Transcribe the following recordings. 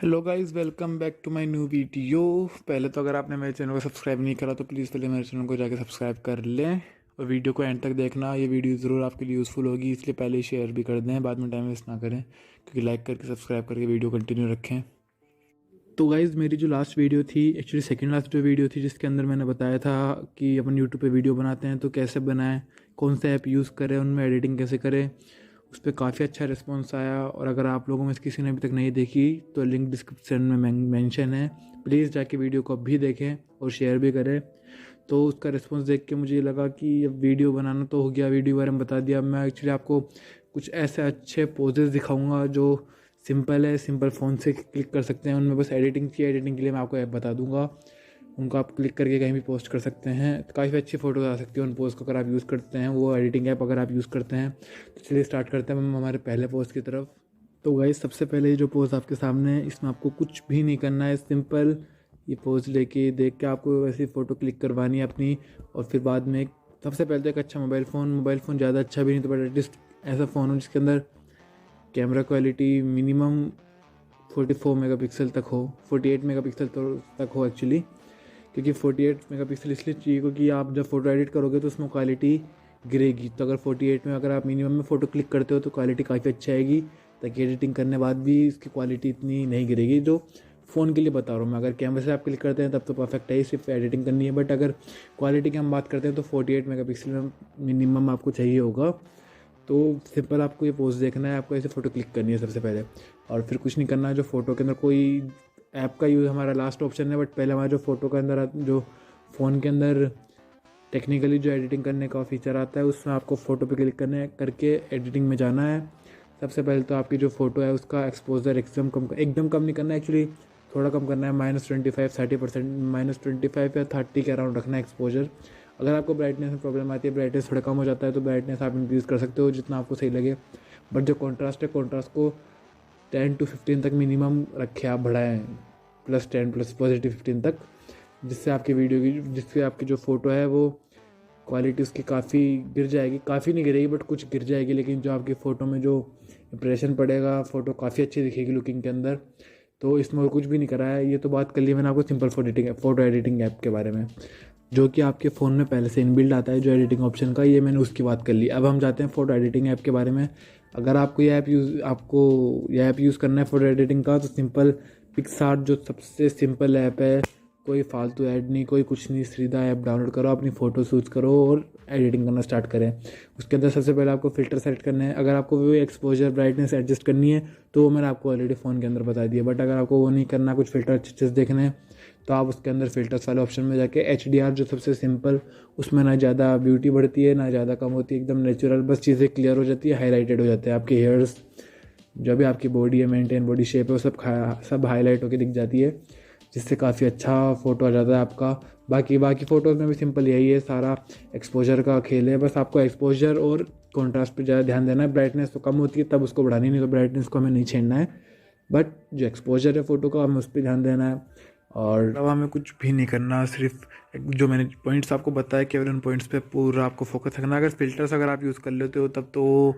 Hello guys, welcome back to my new video. पहले तो अगर आपने मेरे चैनल को सब्सक्राइब नहीं करा तो प्लीज़ पहले मेरे चैनल को जाके सब्सक्राइब कर लें और वीडियो को एंड तक देखना। ये वीडियो ज़रूर आपके लिए यूज़फुल होगी, इसलिए पहले शेयर भी कर दें, बाद में टाइम वेस्ट ना करें, क्योंकि लाइक करके सब्सक्राइब करके वीडियो कंटिन्यू रखें। तो गाइज़, मेरी जो लास्ट वीडियो थी, एक्चुअली सेकंड लास्ट जो वीडियो थी, जिसके अंदर मैंने बताया था कि अपन यूट्यूब पे वीडियो बनाते हैं तो कैसे बनाएं, कौन सा ऐप यूज़ करें, उनमें एडिटिंग कैसे करें, उस पर काफ़ी अच्छा रिस्पॉन्स आया। और अगर आप लोगों में से किसी ने अभी तक नहीं देखी तो लिंक डिस्क्रिप्शन में मेंशन है, प्लीज़ जाके वीडियो को भी देखें और शेयर भी करें। तो उसका रिस्पॉन्स देख के मुझे लगा कि अब वीडियो बनाना तो हो गया, वीडियो बारे में बता दिया। मैं एक्चुअली आपको कुछ ऐसे अच्छे पोजेस दिखाऊंगा जो सिंपल है, सिंपल फ़ोन से क्लिक कर सकते हैं, उनमें बस एडिटिंग की, एडिटिंग के लिए मैं आपको ऐप बता दूंगा, उनको आप क्लिक करके कहीं भी पोस्ट कर सकते हैं। तो काफ़ी अच्छी फ़ोटोज आ सकती है उन पोस्ट को अगर आप यूज़ करते हैं, वो एडिटिंग ऐप अगर आप यूज़ करते हैं। तो चलिए स्टार्ट करते हैं हम हमारे पहले पोस्ट की तरफ। तो गाइस, सबसे पहले ये जो पोस्ट आपके सामने है, इसमें आपको कुछ भी नहीं करना है, सिंपल ये पोज लेके देख के आपको वैसी फ़ोटो क्लिक करवानी है अपनी। और फिर बाद में सबसे पहले तो एक अच्छा मोबाइल फ़ोन ज़्यादा अच्छा भी नहीं तो बट एटलीस्ट ऐसा फ़ोन हो जिसके अंदर कैमरा क्वालिटी मिनिमम 44 मेगापिक्सल तक हो, 48 मेगापिक्सल तक हो एक्चुअली, क्योंकि 48 मेगापिक्सल इसलिए चाहिए क्योंकि आप जब फ़ोटो एडिट करोगे तो उसमें क्वालिटी गिरेगी। तो अगर 48 में अगर आप मिनिमम में फ़ोटो क्लिक करते हो तो क्वालिटी काफ़ी अच्छी आएगी, ताकि एडिटिंग करने बाद भी इसकी क्वालिटी इतनी नहीं गिरेगी। जो फ़ोन के लिए बता रहा हूँ मैं, अगर कैमरे से आप क्लिक करते हैं तब तो परफेक्ट है, सिर्फ एडिटिंग करनी है। बट अगर क्वालिटी की हम बात करते हैं तो 48 मेगापिक्सल में मिनिमम आपको चाहिए होगा। तो सिंपल आपको ये पोज देखना है, आपको ऐसे फ़ोटो क्लिक करनी है सबसे पहले, और फिर कुछ नहीं करना है। जो फ़ोटो के अंदर कोई ऐप का यूज़ हमारा लास्ट ऑप्शन है, बट पहले हमारा जो फ़ोटो के अंदर जो फ़ोन के अंदर टेक्निकली जो एडिटिंग करने का फीचर आता है, उसमें आपको फ़ोटो पे क्लिक करने करके एडिटिंग में जाना है। सबसे पहले तो आपकी जो फ़ोटो है उसका एक्सपोजर एकदम कम नहीं करना है एक्चुअली, थोड़ा कम करना है, -25-30% -25 या 30 के अराउंड रखना है एक्सपोजर। अगर आपको ब्राइटनेस में प्रॉब्लम आती है, ब्राइटनेस थोड़ा कम हो जाता है, तो ब्राइटनेस आप इंक्रीज़ कर सकते हो जितना आपको सही लगे। बट जो कॉन्ट्रास्ट है, कॉन्ट्रास्ट को 10 to 15 तक मिनिमम रखें, आप बढ़ाएँ +10 प्लस +15 तक, जिससे आपकी जो फ़ोटो है वो क्वालिटी उसकी काफ़ी गिर जाएगी, काफ़ी नहीं गिरेगी बट कुछ गिर जाएगी, लेकिन जो आपकी फ़ोटो में जो इंप्रेशन पड़ेगा, फ़ोटो काफ़ी अच्छी दिखेगी लुकिंग के अंदर। तो इसमें और कुछ भी नहीं करा है। ये तो बात कर ली मैंने आपको सिंपल फ़ोटो एडिटिंग ऐप के बारे में, जो कि आपके फ़ोन में पहले से इनबिल्ट आता है जो एडिटिंग ऑप्शन का, ये मैंने उसकी बात कर ली। अब हम जाते हैं फ़ोटो एडिटिंग ऐप के बारे में। अगर आपको ये ऐप यूज़ करना है फ़ोटो एडिटिंग का, तो सिंपल पिक्सआर्ट जो सबसे सिंपल ऐप है, कोई फालतू ऐड नहीं, कोई कुछ नहीं, सीधा ऐप डाउनलोड करो, अपनी फ़ोटो शूट करो और एडिटिंग करना स्टार्ट करें। उसके अंदर सबसे पहले आपको फ़िल्टर सेलेक्ट करना है। अगर आपको वो एक्सपोजर ब्राइटनेस एडजस्ट करनी है तो वो मैंने आपको ऑलरेडी फ़ोन के अंदर बता दिया। बट अगर आपको वो नहीं करना, कुछ फ़िल्टर अच्छे देखने हैं, तो आप उसके अंदर फ़िल्टर्स वाले ऑप्शन में जाके HDR जो सबसे सिंपल, उसमें ना ज़्यादा ब्यूटी बढ़ती है ना ज़्यादा कम होती है, एकदम नेचुरल, बस चीज़ें क्लियर हो जाती है, हाईलाइटेड हो जाते हैं। आपके हेयर्स, जो भी आपकी बॉडी है, मेंटेन बॉडी शेप है, वो सब हाईलाइट होकर दिख जाती है, जिससे काफ़ी अच्छा फ़ोटो आ जाता है आपका। बाकी फ़ोटोज़ में भी सिंपल यही है, सारा एक्सपोजर का खेल है। बस आपको एक्सपोजर और कॉन्ट्रास्ट पे ज़्यादा ध्यान देना है। ब्राइटनेस तो कम होती है तब उसको बढ़ानी, नहीं तो ब्राइटनेस को हमें नहीं छेड़ना है। बट जो एक्सपोजर है फ़ोटो का, हमें उस पर ध्यान देना है। और अब हमें कुछ भी नहीं करना, सिर्फ जो मैंने पॉइंट्स आपको बताया, केवल उन पॉइंट्स पे पूरा आपको फोकस रखना। अगर फ़िल्टर्स अगर आप यूज़ कर लेते हो तब तो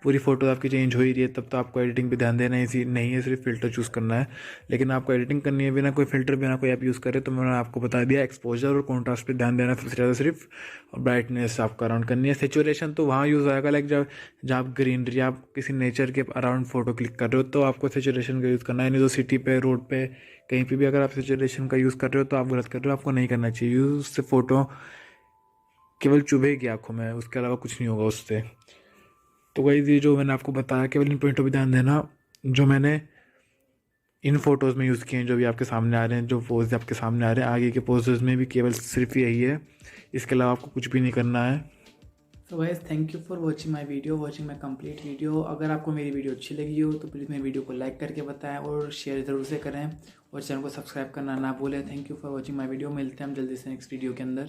पूरी फ़ोटो आपकी चेंज हो ही रही है, तब तो आपको एडिटिंग पे ध्यान देना ही नहीं है, सिर्फ फ़िल्टर चूज़ करना है। लेकिन आपको एडिटिंग करनी है बिना कोई फ़िल्टर, बिना कोई ऐप यूज़ करे, तो मैंने आपको बता दिया, एक्सपोजर और कॉन्ट्रास्ट पे ध्यान देना सबसे ज़्यादा सिर्फ, और ब्राइटनेस आपका अराउंड करनी है। सेचुरेशन तो वहाँ यूज़ आएगा, लाइक जब आप ग्रीनरी, आप किसी नेचर के अराउंड फ़ोटो क्लिक कर रहे हो तो आपको सेचुरेशन का यूज़ करना है। नहीं तो सिटी पे, रोड पे, कहीं पे भी अगर आप सेचुरेशन का यूज़ कर रहे हो तो आप गलत कर रहे हो, आपको नहीं करना चाहिए यूज़। उससे फ़ोटो केवल चुभेगी आँखों में, उसके अलावा कुछ नहीं होगा उससे। तो गाइस, ये जो मैंने आपको बताया, केवल इन पॉइंटों पर ध्यान देना जो मैंने इन फ़ोटोज़ में यूज़ किए हैं, जो भी आपके सामने आ रहे हैं, जो पोज आपके सामने आ रहे हैं। आगे के पोजेज़ में भी केवल सिर्फ यही है, इसके अलावा आपको कुछ भी नहीं करना है। So guys, thank you for watching my video, watching my complete video. अगर आपको मेरी वीडियो अच्छी लगी हो तो प्लीज़ मेरी वीडियो को लाइक करके बताएं और शेयर ज़रूर से करें, और चैनल को सब्सक्राइब करना ना भूलें। Thank you for watching my video. मिलते हैं हम जल्दी से नेक्स्ट वीडियो के अंदर।